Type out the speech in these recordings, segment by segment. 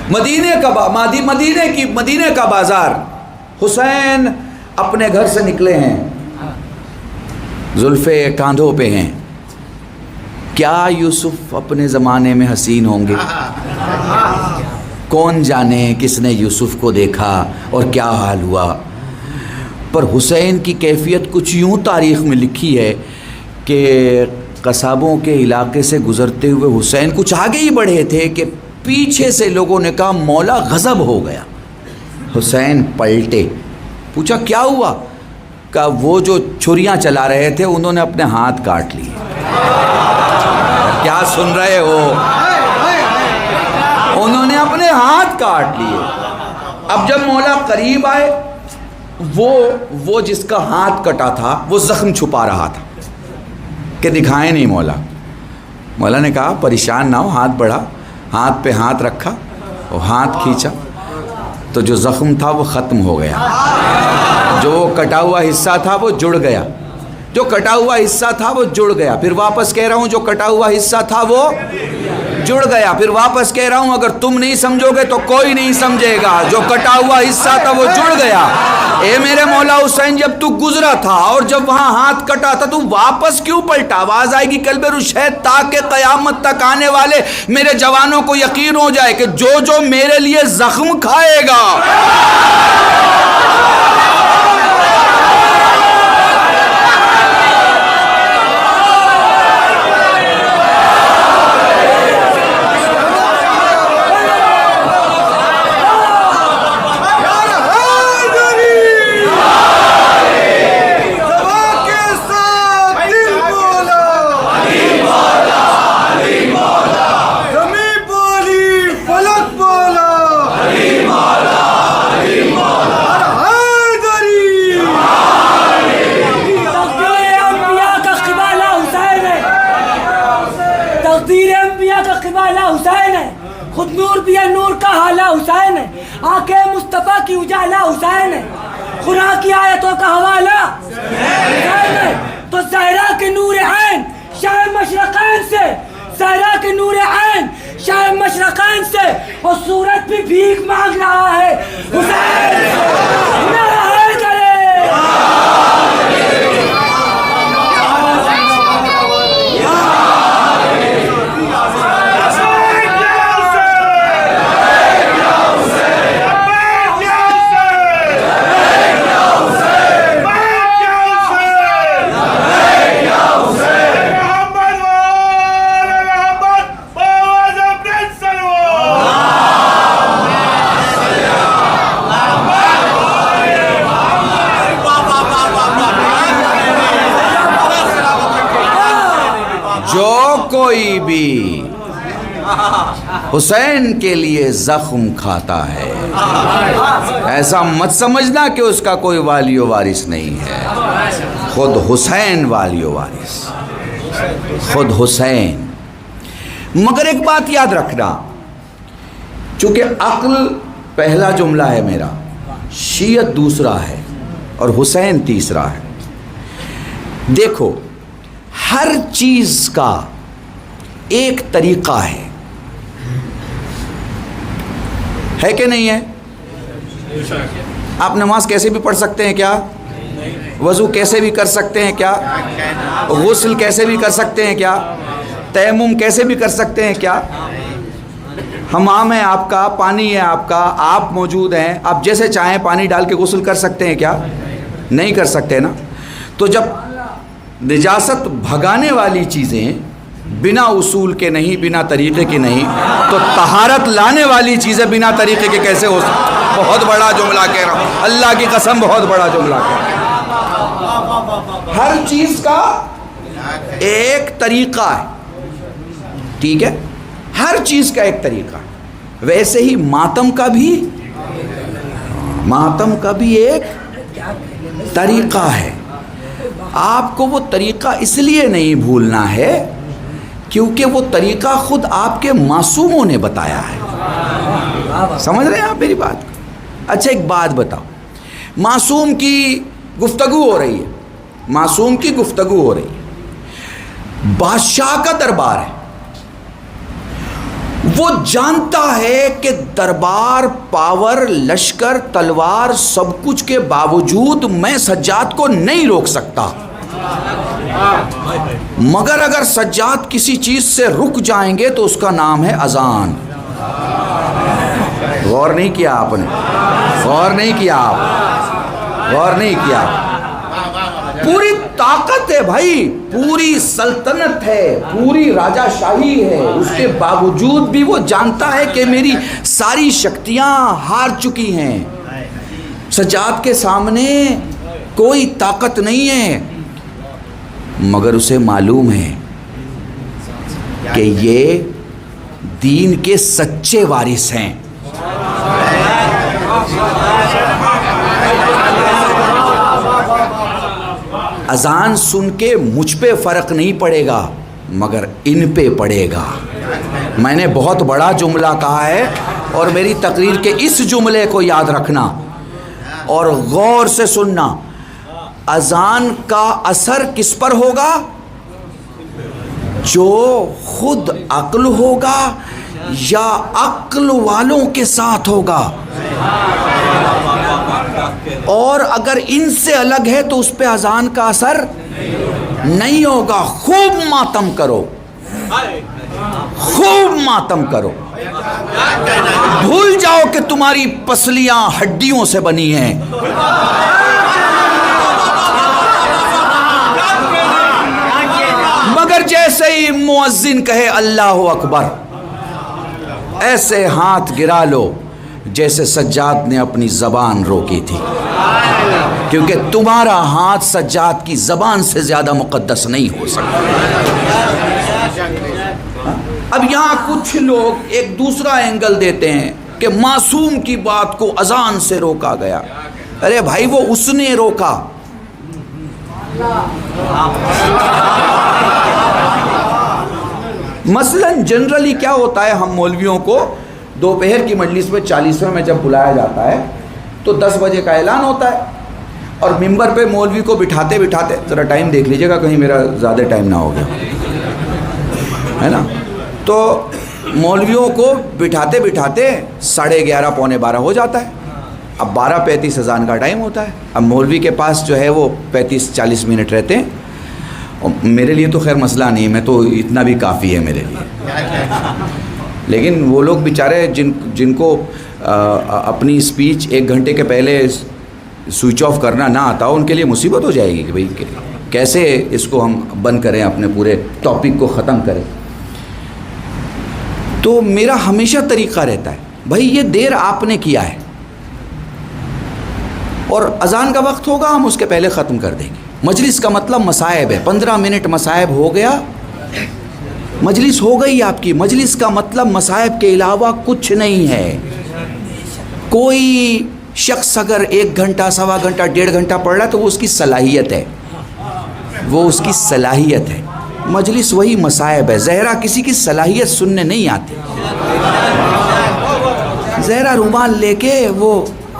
مدینے کا بازار، حسین اپنے گھر سے نکلے ہیں، زلفے کاندھوں پہ ہیں. کیا یوسف اپنے زمانے میں حسین ہوں گے؟ کون جانے کس نے یوسف کو دیکھا اور کیا حال ہوا. پر حسین کی کیفیت کچھ یوں تاریخ میں لکھی ہے کہ قصابوں کے علاقے سے گزرتے ہوئے حسین کچھ آگے ہی بڑھے تھے کہ پیچھے سے لوگوں نے کہا مولا غضب ہو گیا. حسین پلٹے، پوچھا کیا ہوا؟ کہا وہ جو چھریاں چلا رہے تھے انہوں نے اپنے ہاتھ کاٹ لیے. کیا سن رہے ہو؟ انہوں نے اپنے ہاتھ کاٹ لیے. اب جب مولا قریب آئے، وہ جس کا ہاتھ کٹا تھا وہ زخم چھپا رہا تھا کہ دکھائیں نہیں مولا. مولا نے کہا پریشان نہ ہو، ہاتھ بڑھا، ہاتھ پہ ہاتھ رکھا اور ہاتھ کھینچا تو جو زخم تھا وہ ختم ہو گیا. جو کٹا ہوا حصہ تھا وہ جڑ گیا، جو کٹا ہوا حصہ تھا وہ جڑ گیا. پھر واپس کہہ رہا ہوں، جو کٹا ہوا حصہ تھا وہ جڑ گیا. پھر واپس کہہ رہا ہوں، اگر تم نہیں سمجھو گے تو کوئی نہیں سمجھے گا. جو کٹا ہوا حصہ تھا وہ جڑ گیا. اے میرے مولا حسین، جب تو گزرا تھا اور جب وہاں ہاتھ کٹا تھا تو واپس کیوں پلٹا؟ آواز آئے گی قلب رشید تاکہ قیامت تک آنے والے میرے جوانوں کو یقین ہو جائے کہ جو میرے لیے زخم کھائے گا خود نور بھی ہے، نور کا حالہ حسین ہے. آنکھیں مصطفیٰ کی اجالا حسین ہے. قرآن کی آیتوں کا حوالہ حسین ہے. تو زہرا کے نور عین شاہ مشرقین سے، زہرا کے نور عین شاہ مشرقین سے، اور سورج بھی بھیک مانگ رہا ہے حسین نعرہ کرے. جو کوئی بھی حسین کے لیے زخم کھاتا ہے، ایسا مت سمجھنا کہ اس کا کوئی والی و وارث نہیں ہے. خود حسین والی و وارث، خود حسین. مگر ایک بات یاد رکھنا، چونکہ عقل پہلا جملہ ہے میرا، شیعت دوسرا ہے اور حسین تیسرا ہے. دیکھو، ہر چیز کا ایک طریقہ ہے کہ نہیں ہے؟ آپ نماز کیسے بھی پڑھ سکتے ہیں کیا؟ وضو کیسے بھی کر سکتے ہیں کیا؟ غسل کیسے بھی کر سکتے ہیں کیا؟ تیمم کیسے بھی کر سکتے ہیں کیا؟ حمام ہے آپ کا، پانی ہے آپ کا، آپ موجود ہیں، آپ جیسے چاہیں پانی ڈال کے غسل کر سکتے ہیں کیا؟ نہیں کر سکتے نا. تو جب نجاست بھگانے والی چیزیں بنا اصول کے نہیں، بنا طریقے کے نہیں، تو طہارت لانے والی چیزیں بنا طریقے کے کیسے ہو سکتی؟ بہت بڑا جملہ کہہ رہا ہوں، اللہ کی قسم بہت بڑا جملہ کہہ رہا ہوں. ہر چیز کا ایک طریقہ ہے، ٹھیک ہے؟ ہر چیز کا ایک طریقہ ہے. ویسے ہی ماتم کا بھی ایک طریقہ ہے. آپ کو وہ طریقہ اس لیے نہیں بھولنا ہے کیونکہ وہ طریقہ خود آپ کے معصوموں نے بتایا ہے. سمجھ رہے ہیں آپ میری بات؟ اچھا ایک بات بتاؤ، معصوم کی گفتگو ہو رہی ہے، بادشاہ کا دربار ہے، وہ جانتا ہے کہ دربار، پاور، لشکر، تلوار، سب کچھ کے باوجود میں سجاد کو نہیں روک سکتا، مگر اگر سجاد کسی چیز سے رک جائیں گے تو اس کا نام ہے اذان۔ غور نہیں کیا آپ نے، غور نہیں کیا آپ، غور نہیں کیا۔ پوری طاقت ہے بھائی، پوری سلطنت ہے، پوری راجہ شاہی ہے، اس کے باوجود بھی وہ جانتا ہے کہ میری ساری شکتیاں ہار چکی ہیں، سجاد کے سامنے کوئی طاقت نہیں ہے، مگر اسے معلوم ہے کہ یہ دین کے سچے وارث ہیں۔ اذان سن کے مجھ پہ فرق نہیں پڑے گا مگر ان پہ پڑے گا۔ میں نے بہت بڑا جملہ کہا ہے اور میری تقریر کے اس جملے کو یاد رکھنا اور غور سے سننا۔ اذان کا اثر کس پر ہوگا؟ جو خود عقل ہوگا یا عقل والوں کے ساتھ ہوگا، اور اگر ان سے الگ ہے تو اس پہ اذان کا اثر نہیں ہوگا۔ خوب ماتم کرو، خوب ماتم کرو، بھول جاؤ کہ تمہاری پسلیاں ہڈیوں سے بنی ہیں۔ مگر جیسے ہی مؤذن کہے اللہ اکبر، ایسے ہاتھ گرا لو جیسے سجاد نے اپنی زبان روکی تھی، کیونکہ تمہارا ہاتھ سجاد کی زبان سے زیادہ مقدس نہیں ہو سکتا۔ اب یہاں کچھ لوگ ایک دوسرا اینگل دیتے ہیں کہ معصوم کی بات کو اذان سے روکا گیا۔ ارے بھائی وہ اس نے روکا، مثلا جنرلی کیا ہوتا ہے، ہم مولویوں کو دوپہر کی مجلس میں 40ویں میں جب بلایا جاتا ہے تو 10 بجے کا اعلان ہوتا ہے، اور ممبر پہ مولوی کو بٹھاتے بٹھاتے، ذرا ٹائم دیکھ لیجئے گا کہیں میرا زیادہ ٹائم نہ ہو گیا ہے نا، تو مولویوں کو بٹھاتے بٹھاتے 11:30 پونے 12 ہو جاتا ہے۔ اب 12:35 اذان کا ٹائم ہوتا ہے۔ اب مولوی کے پاس جو ہے وہ 35-40 منٹ رہتے ہیں، اور میرے لیے تو خیر مسئلہ نہیں ہے، میں تو اتنا بھی کافی ہے میرے لیے، لیکن وہ لوگ بیچارے جن کو اپنی اسپیچ 1 گھنٹے کے پہلے سوئچ آف کرنا نہ آتا ہو، ان کے لیے مصیبت ہو جائے گی کہ بھئی کیسے اس کو ہم بند کریں، اپنے پورے ٹاپک کو ختم کریں۔ تو میرا ہمیشہ طریقہ رہتا ہے بھائی یہ دیر آپ نے کیا ہے، اور اذان کا وقت ہوگا ہم اس کے پہلے ختم کر دیں گے۔ مجلس کا مطلب مصائب ہے، 15 منٹ مصائب ہو گیا، مجلس ہو گئی آپ کی۔ مجلس کا مطلب مصائب کے علاوہ کچھ نہیں ہے۔ کوئی شخص اگر 1 گھنٹہ، 1.25 گھنٹہ، 1.5 گھنٹہ پڑھ رہا ہے تو وہ اس کی صلاحیت ہے، وہ اس کی صلاحیت ہے۔ مجلس وہی مصائب ہے۔ زہرا کسی کی صلاحیت سننے نہیں آتی، زہرا رومال لے کے وہ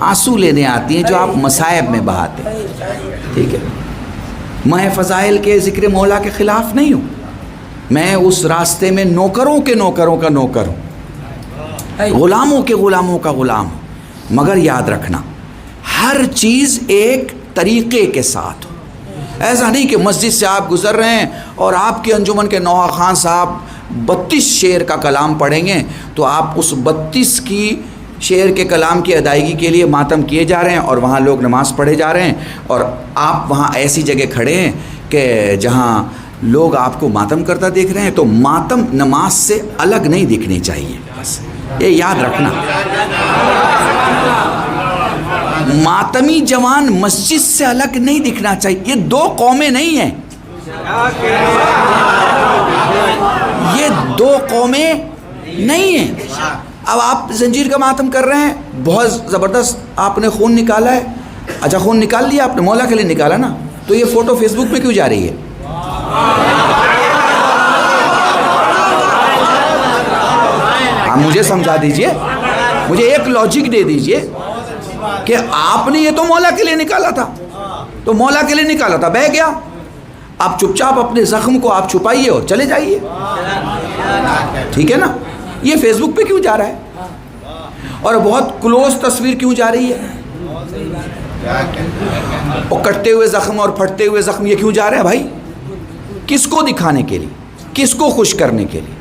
آنسو لینے آتی ہیں جو آپ مصائب میں بہاتے ہیں، ٹھیک ہے۔ میں فضائل کے ذکر مولا کے خلاف نہیں ہوں، میں اس راستے میں نوکروں کے نوکروں کا نوکر ہوں، غلاموں کے غلاموں کا غلام ہوں، مگر یاد رکھنا ہر چیز ایک طریقے کے ساتھ ہو۔ ایسا نہیں کہ مسجد سے آپ گزر رہے ہیں اور آپ کے انجمن کے نوحہ خان صاحب 32 شعر کا کلام پڑھیں گے تو آپ اس 32 کی شعر کے کلام کی ادائیگی کے لیے ماتم کیے جا رہے ہیں، اور وہاں لوگ نماز پڑھے جا رہے ہیں، اور آپ وہاں ایسی جگہ کھڑے ہیں کہ جہاں لوگ آپ کو ماتم کرتا دیکھ رہے ہیں۔ تو ماتم نماز سے الگ نہیں دکھنی چاہیے، بس یہ یاد رکھنا۔ ماتمی جوان مسجد سے الگ نہیں دکھنا چاہیے۔ یہ 2 قومیں نہیں ہیں، یہ 2 قومیں نہیں ہیں۔ اب آپ زنجیر کا ماتم کر رہے ہیں، بہت زبردست، آپ نے خون نکالا ہے، اچھا خون نکال لیا آپ نے، مولا کے لیے نکالا نا، تو یہ فوٹو فیس بک پہ کیوں جا رہی ہے؟ آپ مجھے سمجھا دیجئے، مجھے ایک لاجک دے دیجئے کہ آپ نے یہ تو مولا کے لیے نکالا تھا، تو مولا کے لیے نکالا تھا، بہہ گیا، آپ چپ چاپ اپنے زخم کو آپ چھپائیے اور چلے جائیے، ٹھیک ہے نا۔ یہ فیس بک پہ کیوں جا رہا ہے؟ اور بہت کلوز تصویر کیوں جا رہی ہے؟ اور کٹتے ہوئے زخم اور پھٹتے ہوئے زخم یہ کیوں جا رہے ہیں بھائی؟ کس کو دکھانے کے لیے؟ کس کو خوش کرنے کے لیے؟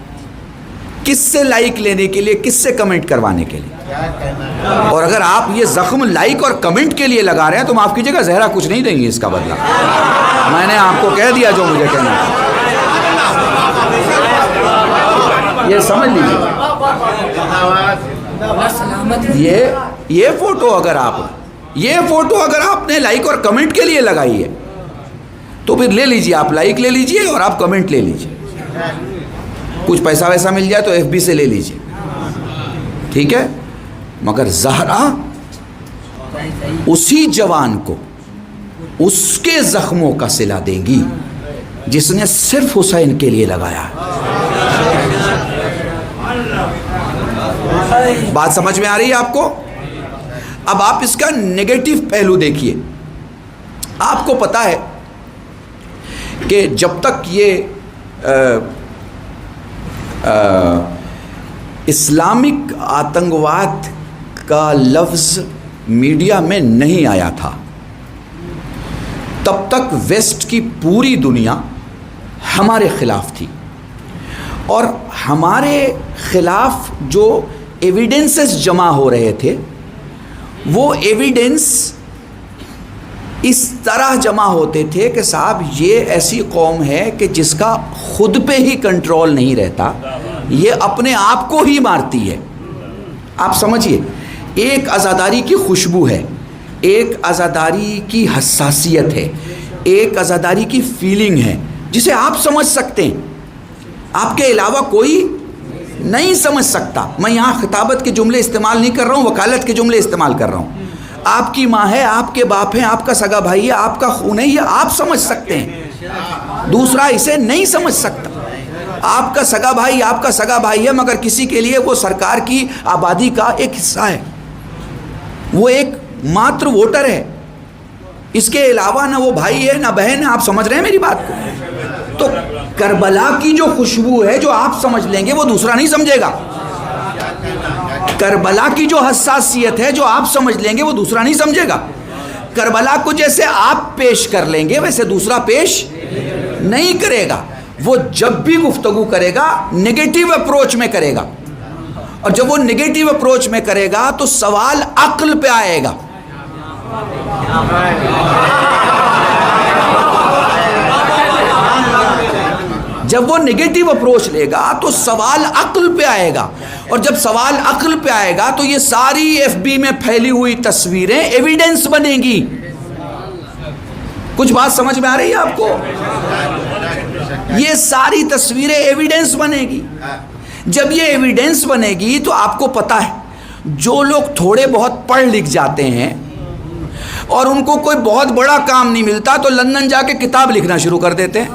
کس سے لائک لینے کے لیے؟ کس سے کمنٹ کروانے کے لیے؟ اور اگر آپ یہ زخم لائک اور کمنٹ کے لیے لگا رہے ہیں تو معاف کیجیے گا زہرا کچھ نہیں دیں گی اس کا بدلہ. میں نے آپ کو کہہ دیا جو مجھے کہنا ہے. یہ سمجھ لیجیے. یہ فوٹو اگر آپ نے لائک اور کمنٹ کے لیے لگائی ہے تو پھر لے لیجیے, آپ لائک لے لیجیے اور آپ کمنٹ لے لیجیے. کچھ پیسہ ویسا مل جائے تو ایف بی سے لے لیجیے, ٹھیک ہے. مگر زہرا اسی جوان کو اس کے زخموں کا صلہ دیں گی جس نے صرف حسین کے لیے لگایا. بات سمجھ میں آ رہی ہے آپ کو؟ اب آپ اس کا نیگیٹو پہلو دیکھیے. آپ کو پتا ہے کہ جب تک یہ اسلامک آتنکواد کا لفظ میڈیا میں نہیں آیا تھا تب تک ویسٹ کی پوری دنیا ہمارے خلاف تھی, اور ہمارے خلاف جو ایویڈنسز جمع ہو رہے تھے وہ ایویڈنس اس طرح جمع ہوتے تھے کہ صاحب یہ ایسی قوم ہے کہ جس کا خود پہ ہی کنٹرول نہیں رہتا, یہ اپنے آپ کو ہی مارتی ہے. آپ سمجھیے, ایک عزاداری کی خوشبو ہے, ایک عزاداری کی حساسیت ہے, ایک عزاداری کی فیلنگ ہے جسے آپ سمجھ سکتے ہیں, آپ کے علاوہ کوئی نہیں سمجھ سکتا. میں یہاں خطابت کے جملے استعمال نہیں کر رہا ہوں, وکالت کے جملے استعمال کر رہا ہوں. آپ کی ماں ہے, آپ کے باپ ہیں, آپ کا سگا بھائی ہے, آپ کا خون ہے, یہ آپ سمجھ سکتے ہیں, دوسرا اسے نہیں سمجھ سکتا. آپ کا سگا بھائی آپ کا سگا بھائی ہے مگر کسی کے لیے وہ سرکار کی آبادی کا ایک حصہ ہے, وہ ایک ماتر ووٹر ہے, اس کے علاوہ نہ وہ بھائی ہے نہ بہن ہے. آپ سمجھ رہے ہیں میری بات کو؟ تو کربلا کی جو خوشبو ہے جو آپ سمجھ لیں گے وہ دوسرا نہیں سمجھے گا. کربلا کی جو حساسیت ہے جو آپ سمجھ لیں گے وہ دوسرا نہیں سمجھے گا. کربلا کو جیسے آپ پیش کر لیں گے ویسے دوسرا پیش نہیں کرے گا. وہ جب بھی گفتگو کرے گا نیگیٹو اپروچ میں کرے گا, اور جب وہ نیگیٹو اپروچ میں کرے گا تو سوال عقل پہ آئے گا. جب وہ نیگیٹو اپروچ لے گا تو سوال عقل پہ آئے گا, اور جب سوال عقل پہ آئے گا تو یہ ساری ایف بی میں پھیلی ہوئی تصویریں ایویڈنس بنیں گی. کچھ بات سمجھ میں آ رہی ہے آپ کو؟ یہ ساری تصویریں ایویڈنس بنے گی. جب یہ ایویڈنس بنے گی تو آپ کو پتا ہے جو لوگ تھوڑے بہت پڑھ لکھ جاتے ہیں اور ان کو کوئی بہت بڑا کام نہیں ملتا تو لندن جا کے کتاب لکھنا شروع کر دیتے ہیں.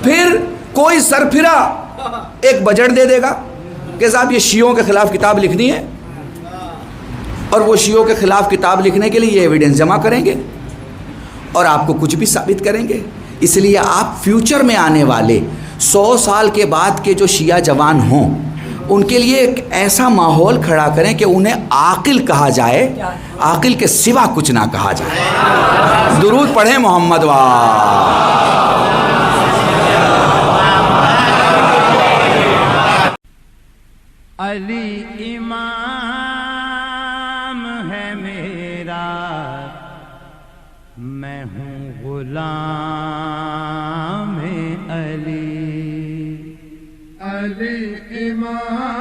پھر کوئی سرپھرا ایک بجٹ دے دے گا کہ صاحب یہ شیعوں کے خلاف کتاب لکھنی ہے, اور وہ شیعوں کے خلاف کتاب لکھنے کے لیے یہ ایویڈنس جمع کریں گے اور آپ کو کچھ بھی ثابت کریں گے. اس لیے آپ فیوچر میں آنے والے 100 سال کے بعد کے جو شیعہ جوان ہوں ان کے لیے ایک ایسا ماحول کھڑا کریں کہ انہیں عاقل کہا جائے, عاقل کے سوا کچھ نہ کہا جائے. درود پڑھیں محمد علی امام ہے میرا, میں ہوں غلام علی. علی امام